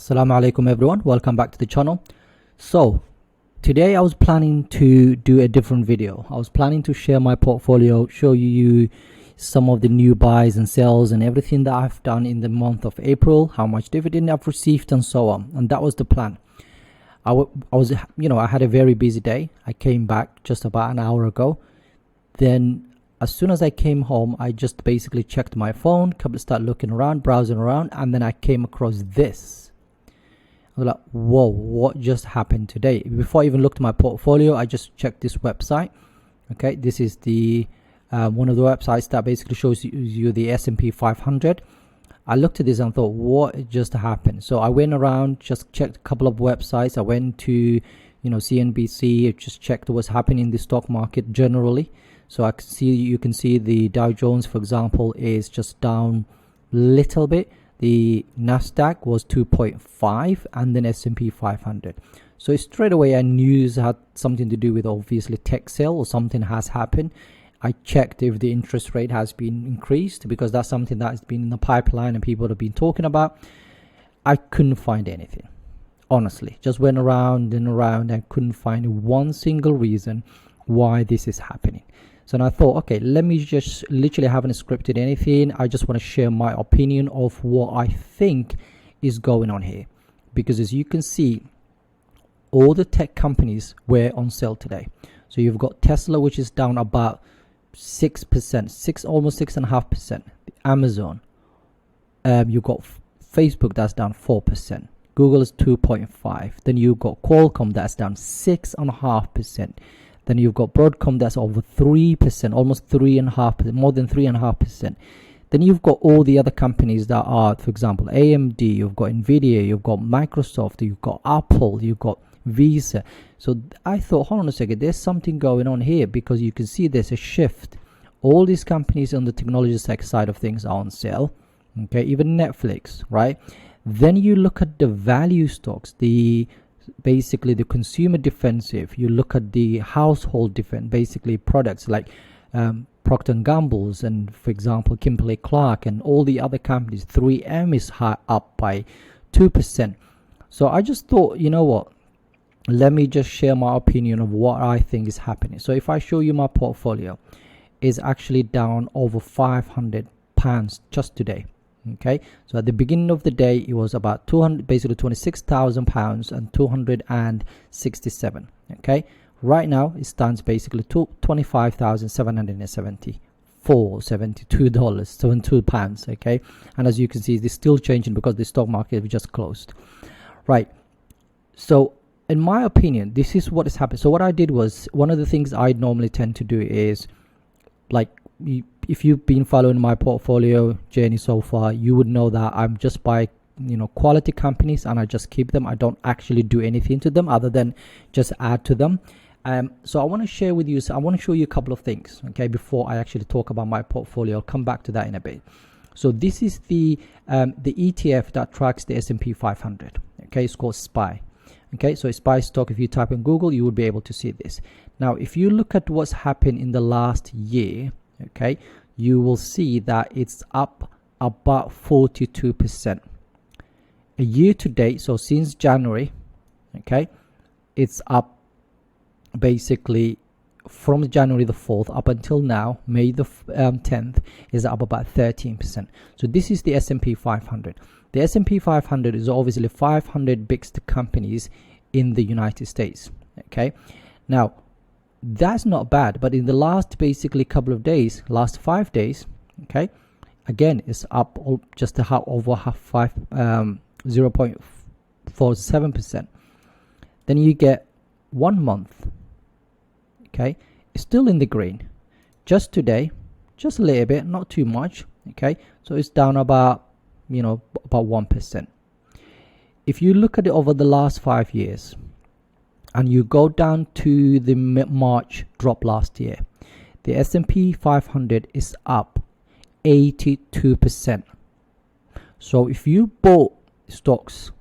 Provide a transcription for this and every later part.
Assalamu Alaikum everyone, welcome back to the channel. So today I was planning to do a different video. I was planning to share my portfolio, show you some of the new buys and sells and everything that I've done in the month of April, how much dividend I've received and so on. And that was the plan. I had a very busy day. I came back just about an hour ago. Then as soon as I came home, I just basically checked my phone, started looking around, browsing around, and then I came across this. I was like, whoa, what just happened today? Before I even looked at my portfolio, I just checked this website. Okay, this is the one of the websites that basically shows you the S&P 500. I looked at this and thought, what just happened? So I went around, just checked a couple of websites. I went to CNBC, just checked what's happening in the stock market generally. So you can see the Dow Jones, for example, is just down a little bit. The Nasdaq was 2.5 and then S&P 500. So straight away I knew it had something to do with obviously tech sale or something has happened. I checked if the interest rate has been increased because that's something that has been in the pipeline and people have been talking about. I couldn't find anything. Honestly, just went around and around and couldn't find one single reason why this is happening. So I thought, okay, let me just literally haven't scripted anything. I just want to share my opinion of what I think is going on here. Because as you can see, all the tech companies were on sale today. So you've got Tesla, which is down about 6%, almost 6.5%. Amazon, you've got Facebook that's down 4%. Google is 2.5%. Then you've got Qualcomm that's down 6.5%. Then you've got Broadcom that's over 3%, almost 3.5%, more than 3.5%. Then you've got all the other companies that are, for example, AMD, you've got Nvidia, you've got Microsoft, you've got Apple, you've got Visa. So I thought, hold on a second, there's something going on here because you can see there's a shift. All these companies on the technology sector side of things are on sale. Okay, even Netflix, right? Then you look at the value stocks, basically the consumer defensive. You look at the household defense, basically products like Procter & Gamble's and, for example, Kimberly-Clark and all the other companies. 3M is up by 2%. So I just thought, you know what, let me just share my opinion of what I think is happening. So if I show you my portfolio, is actually down over £500 just today. Okay, so at the beginning of the day it was about 200, basically £26,000 and 267. Okay, right now it stands basically £25,772. Okay, and as you can see, it's still changing because the stock market just closed. Right, so in my opinion, this is what has happened. So what I did was, one of the things I normally tend to do is, like, if you've been following my portfolio journey so far, you would know that I'm just buy quality companies and I just keep them. I don't actually do anything to them other than just add to them. So I want to share with you, I want to show you a couple of things, okay, before I actually talk about my portfolio. I'll come back to that in a bit. So this is the ETF that tracks the S&P 500. Okay, it's called SPY. Okay, so SPY stock, if you type in Google, you will be able to see this. Now, if you look at what's happened in the last year, okay, you will see that it's up about 42%. A year to date, so since January, okay, it's up basically from January the 4th up until now, May the 10th, is up about 13%. So this is the S&P 500. The S&P 500 is obviously 500 biggest companies in the United States. Okay, now that's not bad, but in the last basically couple of days, last 5 days, okay, again it's up just over 0.47%. Then you get 1 month, okay, it's still in the green. Just today, just a little bit, not too much, okay, so it's down about about 1%. If you look at it over the last 5 years and you go down to the March drop last year, the S&P 500 is up 82%. So if you bought stocks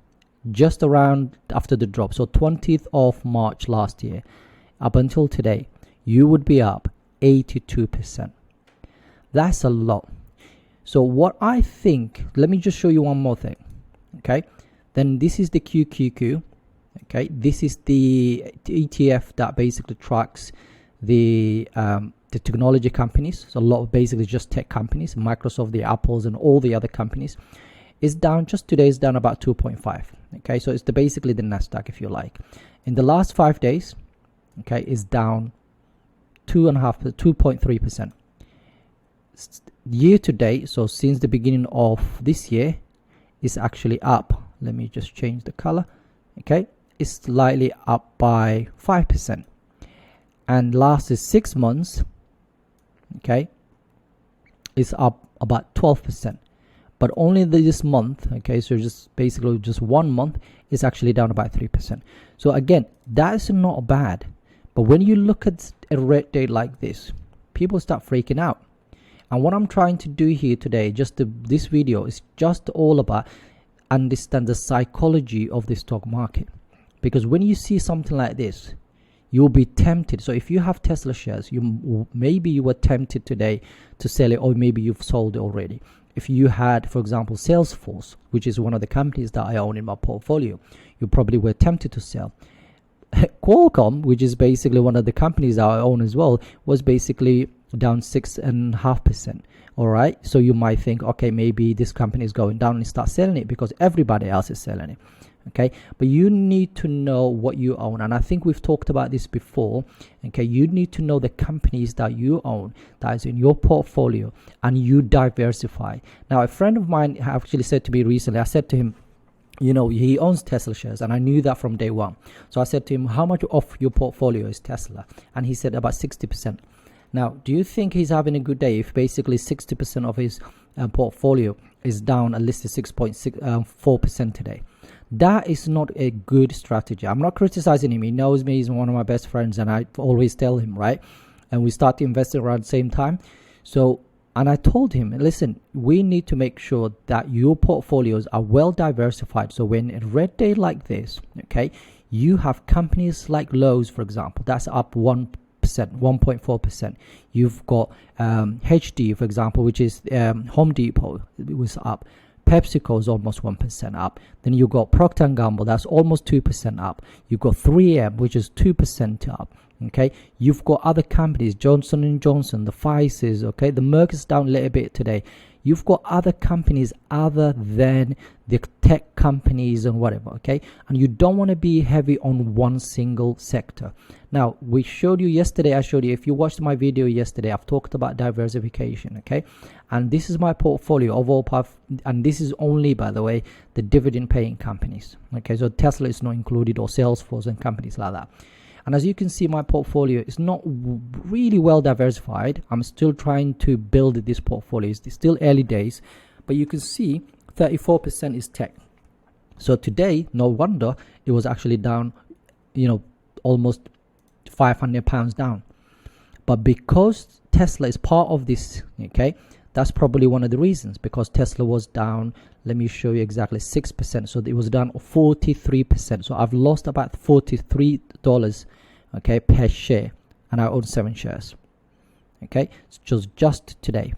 just around after the drop, so 20th of March last year up until today, you would be up 82%. That's a lot. So what I think, let me just show you one more thing. Okay, Then this is the QQQ. Okay, this is the ETF that basically tracks the technology companies. So a lot of basically just tech companies, Microsoft, the Apples, and all the other companies. Is down, just today is down about 2.5. Okay, so it's basically the Nasdaq, if you like. In the last 5 days, okay, is down 2.3%. Year to date, so since the beginning of this year, is actually up. Let me just change the color. Okay, it's slightly up by 5%. And last is 6 months, okay, is up about 12%. But only this month, okay, so just basically just 1 month is actually down about 3%. So again, that's not bad. But when you look at a red day like this, people start freaking out. And what I'm trying to do here today, this video is just all about understand the psychology of the stock market. Because when you see something like this, you'll be tempted. So if you have Tesla shares, maybe you were tempted today to sell it, or maybe you've sold it already. If you had, for example, Salesforce, which is one of the companies that I own in my portfolio, you probably were tempted to sell. Qualcomm, which is basically one of the companies that I own as well, was basically down 6.5%. All right, so you might think, okay, maybe this company is going down, and start selling it because everybody else is selling it. Okay, but you need to know what you own, and I think we've talked about this before. Okay, you need to know the companies that you own, that is in your portfolio, and you diversify. Now, a friend of mine actually said to me recently, I said to him, you know, he owns Tesla shares, and I knew that from day one. So I said to him, how much of your portfolio is Tesla? And he said about 60%. Now, do you think he's having a good day if basically 60% of his portfolio is down at least 6.4% today? That is not a good strategy. I'm not criticizing him. He knows me. He's one of my best friends, and I always tell him, right? And we start investing around the same time. So, and I told him, listen, we need to make sure that your portfolios are well diversified. So when a red day like this, okay, you have companies like Lowe's, for example, that's up 1.4%. You've got HD, for example, which is Home Depot, it was up. PepsiCo is almost 1% up. Then you got Procter & Gamble, that's almost 2% up. You've got 3M, which is 2% up. Okay, you've got other companies, Johnson & Johnson, the Pfizer's, okay, the Merck is down a little bit today. You've got other companies other than the tech companies and whatever, okay? And you don't want to be heavy on one single sector. Now, we showed you yesterday, I showed you, if you watched my video yesterday, I've talked about diversification, okay? And this is my portfolio of all, and this is only, by the way, the dividend paying companies, okay? So Tesla is not included, or Salesforce and companies like that. And as you can see, my portfolio is not really well diversified. I'm still trying to build this portfolio. It's still early days, but you can see 34% is tech. So today, no wonder it was actually down, you know, almost £500 down. But because Tesla is part of this, okay, that's probably one of the reasons, because Tesla was down, let me show you exactly, 6%. So it was down 43%. So I've lost about $43, okay, per share, and I own 7 shares. Okay, so just today.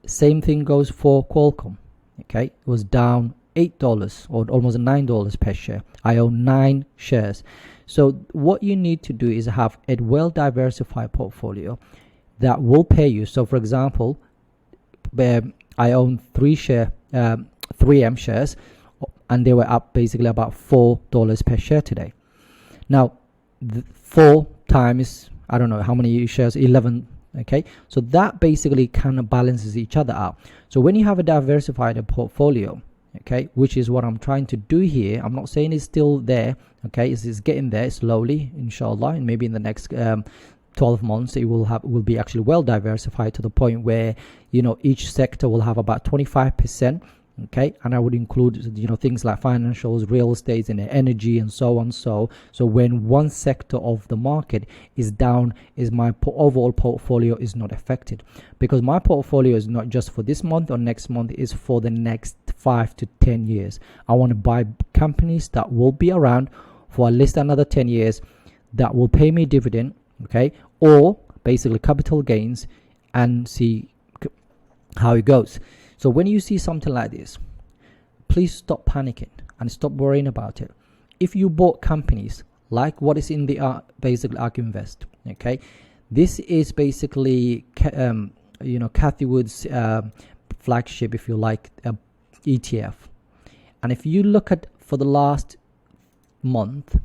Same thing goes for Qualcomm. Okay, it was down $8 or almost $9 per share. I own 9 shares. So what you need to do is have a well diversified portfolio that will pay you. So for example, I own 3M shares, and they were up basically about $4 per share today. Now, 4 times, I don't know how many shares, 11. Okay, so that basically kind of balances each other out. So when you have a diversified portfolio, okay, which is what I'm trying to do here, I'm not saying it's still there, okay, it's getting there slowly, inshallah, and maybe in the next 12 months it will be actually well diversified to the point where, you know, each sector will have about 25%. Okay, and I would include, you know, things like financials, real estate, and energy, and so on. So when one sector of the market is down, is my overall portfolio is not affected, because my portfolio is not just for this month or next month, is for the next 5 to 10 years. I want to buy companies that will be around for at least another 10 years, that will pay me dividend, okay, or basically capital gains, and see how it goes. So when you see something like this, please stop panicking. and stop worrying about it. If you bought companies like what is in the basically ARK Invest, okay, this is basically Cathie Woods flagship, if you like, ETF. And if you look at for the last month,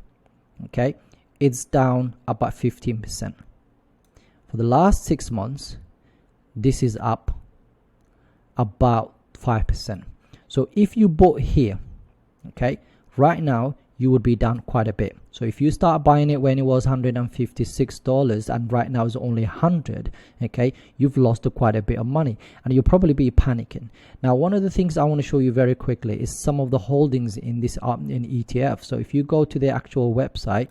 okay, it's down about 15%. For the last 6 months, this is up about 5%. So if you bought here, okay, right now you would be down quite a bit. So if you start buying it when it was $156 and right now it's only 100, okay, you've lost quite a bit of money and you'll probably be panicking. Now, one of the things I want to show you very quickly is some of the holdings in this in ETF. So if you go to the actual website,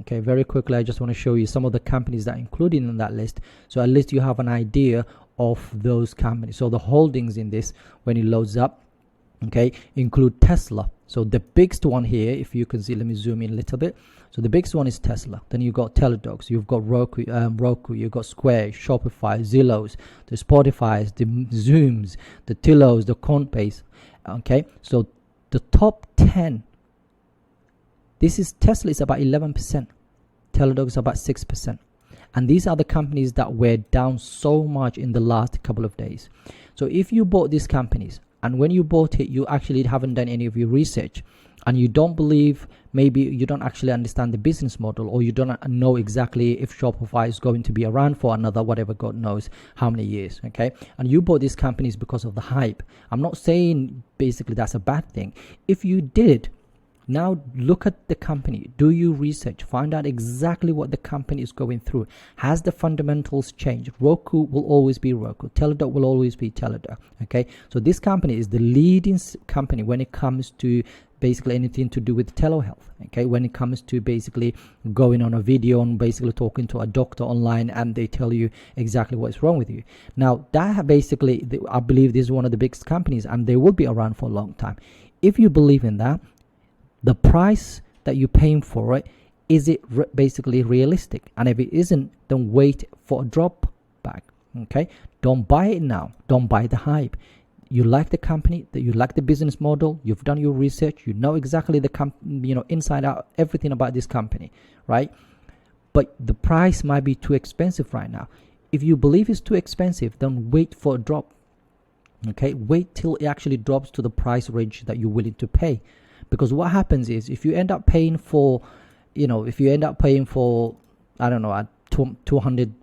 okay, very quickly, I just want to show you some of the companies that are included in that list, so at least you have an idea of those companies. So the holdings in this, when it loads up, okay, include Tesla. So the biggest one here, if you can see, let me zoom in a little bit. So the biggest one is Tesla. Then you've got Teledocs, you've got Roku, you've got Square, Shopify, Zillows, the Spotify's, the Zooms, the Tillos, the Coinbase. Okay, so the top 10. This is Tesla is about 11%. Teledocs about 6%. And these are the companies that were down so much in the last couple of days. So if you bought these companies, and when you bought it, you actually haven't done any of your research, and you don't believe, maybe you don't actually understand the business model, or you don't know exactly if Shopify is going to be around for another, whatever God knows how many years, okay? And you bought these companies because of the hype. I'm not saying basically that's a bad thing. If you did, now look at the company, do your research, find out exactly what the company is going through. Has the fundamentals changed? Roku will always be Roku, Teladoc will always be Teladoc, okay? So this company is the leading company when it comes to basically anything to do with telehealth, okay? When it comes to basically going on a video and basically talking to a doctor online and they tell you exactly what's wrong with you. Now that basically, I believe this is one of the biggest companies and they will be around for a long time. If you believe in that, the price that you're paying for it, is it basically realistic? And if it isn't, then wait for a drop back, okay? Don't buy it now. Don't buy the hype. You like the company, that you like the business model, you've done your research, you know exactly the inside out, everything about this company, right? But the price might be too expensive right now. If you believe it's too expensive, then wait for a drop, okay? Wait till it actually drops to the price range that you're willing to pay. Because what happens is, if you end up paying for, I don't know, 200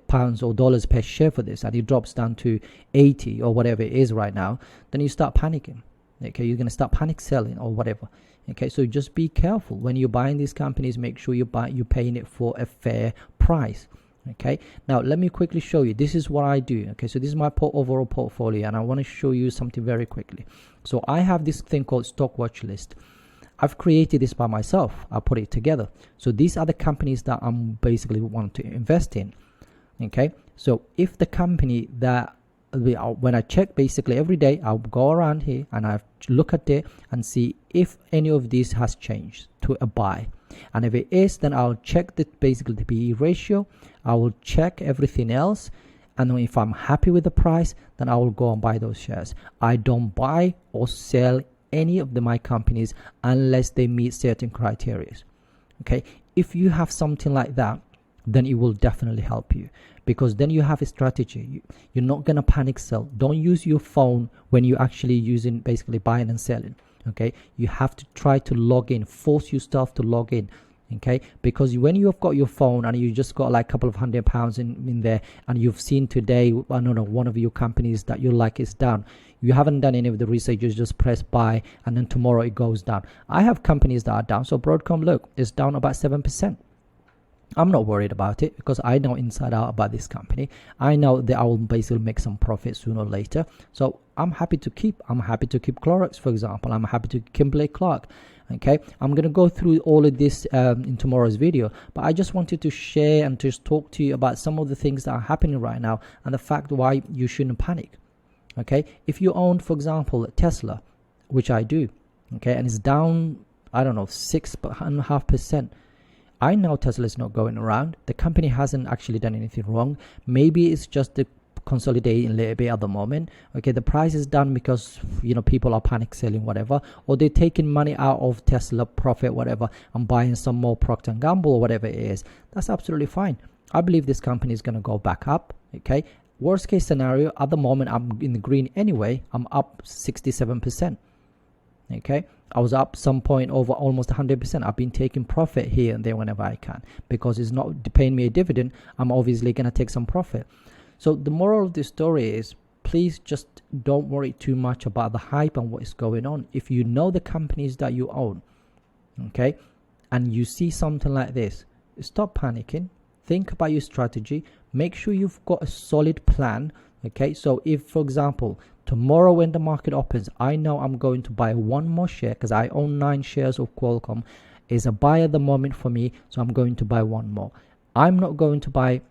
pounds or dollars per share for this, and it drops down to 80 or whatever it is right now, then you start panicking. Okay, you're going to start panic selling or whatever. Okay, so just be careful when you're buying these companies. Make sure you're paying it for a fair price. Okay, now let me quickly show you. This is what I do. Okay, so this is my overall portfolio, and I want to show you something very quickly. So I have this thing called stock watch list. I've created this by myself. I put it together. So these are the companies that I'm basically want to invest in. Okay, so if the company that when I check basically every day, I'll go around here and I look at it and see if any of these has changed to a buy. And if it is, then I'll check basically the PE ratio. I will check everything else, and if I'm happy with the price, then I will go and buy those shares. I don't buy or sell any of my companies unless they meet certain criteria. Okay, if you have something like that, then it will definitely help you, because then you have a strategy. You're not gonna panic sell. Don't use your phone when you're actually using basically buying and selling. Okay, you have to try to log in, force yourself to log in. Okay, because when you've got your phone and you just got like a couple of £100 in there, and you've seen today, I don't know, one of your companies that you like is down, you haven't done any of the research, you just press buy and then tomorrow it goes down. I have companies that are down. So Broadcom, look, it's down about 7%. I'm not worried about it because I know inside out about this company. I know that I will basically make some profit sooner or later. So I'm happy to keep Clorox, for example. I'm happy to Kimberly-Clark. Okay, I'm going to go through all of this in tomorrow's video, but I just wanted to share and just talk to you about some of the things that are happening right now and the fact why you shouldn't panic. Okay, if you own, for example, Tesla, which I do, okay, and it's down, I don't know, 6.5%. I know Tesla is not going around. The company hasn't actually done anything wrong. Maybe it's just the consolidating a little bit at the moment. Okay, the price is done because people are panic selling whatever, or they're taking money out of Tesla profit whatever and buying some more Procter & Gamble or whatever it is. That's absolutely fine. I believe this company is going to go back up. Okay, worst case scenario, at the moment I'm in the green anyway. I'm up 67%. Okay, I was up some point over almost 100%. I've been taking profit here and there whenever I can, because it's not paying me a dividend. I'm obviously going to take some profit. So the moral of this story is, please just don't worry too much about the hype and what is going on. If you know the companies that you own, okay, and you see something like this, stop panicking. Think about your strategy. Make sure you've got a solid plan. Okay, so if, for example, tomorrow when the market opens, I know I'm going to buy one more share because I own 9 shares of Qualcomm. Is a buy at the moment for me, so I'm going to buy one more. I'm not going to buy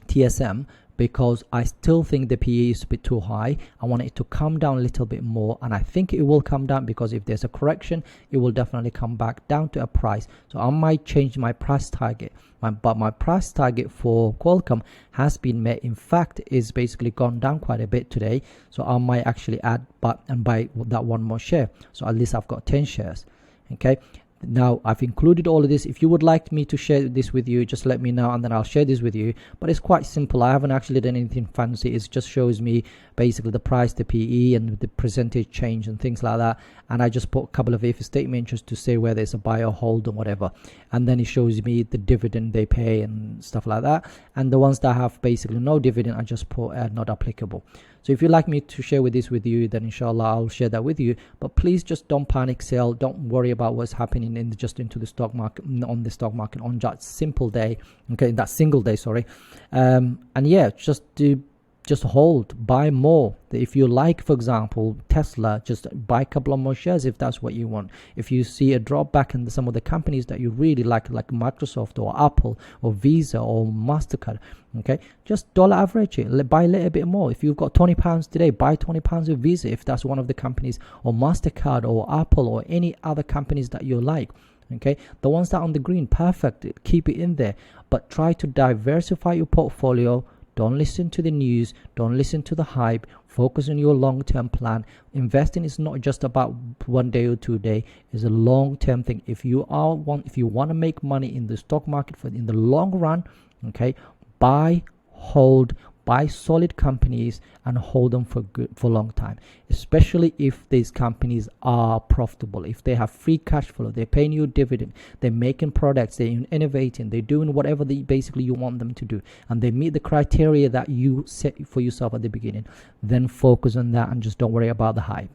TSM because I still think the PE is a bit too high. I want it to come down a little bit more, and I think it will come down, because if there's a correction, it will definitely come back down to a price. So I might change my price target, but my price target for Qualcomm has been met. In fact, is basically gone down quite a bit today, so I might actually add and buy that one more share, so at least I've got 10 shares. Okay, now I've included all of this. If you would like me to share this with you, just let me know and then I'll share this with you. But it's quite simple. I haven't actually done anything fancy. It just shows me basically the price, the PE, and the percentage change and things like that. And I just put a couple of if statements just to say whether it's a buy or hold or whatever. And then it shows me the dividend they pay and stuff like that. And the ones that have basically no dividend, I just put not applicable. So if you'd like me to share this with you, then inshallah I'll share that with you. But please just don't panic sell. Don't worry about what's happening into the stock market, on the stock market on that simple day. Okay, that single day, sorry. And yeah, just hold, buy more. If you like, for example, Tesla, just buy a couple of more shares if that's what you want. If you see a drop back in some of the companies that you really like Microsoft or Apple or Visa or MasterCard, okay, just dollar average it, buy a little bit more. If you've got £20 today, buy £20 of Visa if that's one of the companies, or MasterCard or Apple or any other companies that you like. Okay, the ones that are on the green, perfect, keep it in there, but try to diversify your portfolio. Don't listen to the news. Don't listen to the hype. Focus on your long-term plan. Investing is not just about 1 day or 2 days. It's a long-term thing. If you want to make money in the stock market in the long run, okay, buy, hold, buy solid companies and hold them for a long time, especially if these companies are profitable, if they have free cash flow, they're paying you a dividend, they're making products, they're innovating, they're doing whatever basically you want them to do, and they meet the criteria that you set for yourself at the beginning. Then focus on that and just don't worry about the hype.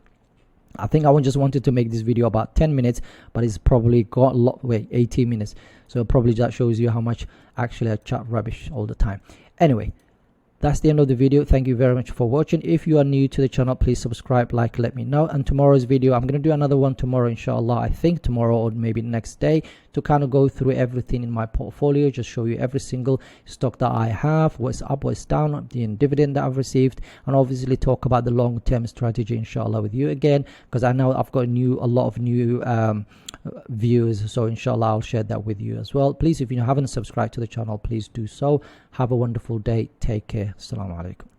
I think I just wanted to make this video about 10 minutes, but it's probably got 18 minutes. So probably that shows you how much actually I chat rubbish all the time. Anyway, that's the end of the video. Thank you very much for watching. If you are new to the channel, please subscribe, like, let me know. And tomorrow's video, I'm going to do another one tomorrow, inshallah. I think tomorrow or maybe next day, to kind of go through everything in my portfolio, just show you every single stock that I have, what's up, what's down, the dividend that I've received, and obviously talk about the long-term strategy, inshallah, with you again, because I know I've got a lot of new viewers, so inshallah I'll share that with you as well. Please, if you haven't subscribed to the channel, please do so. Have a wonderful day. Take care. Assalamu Alaikum.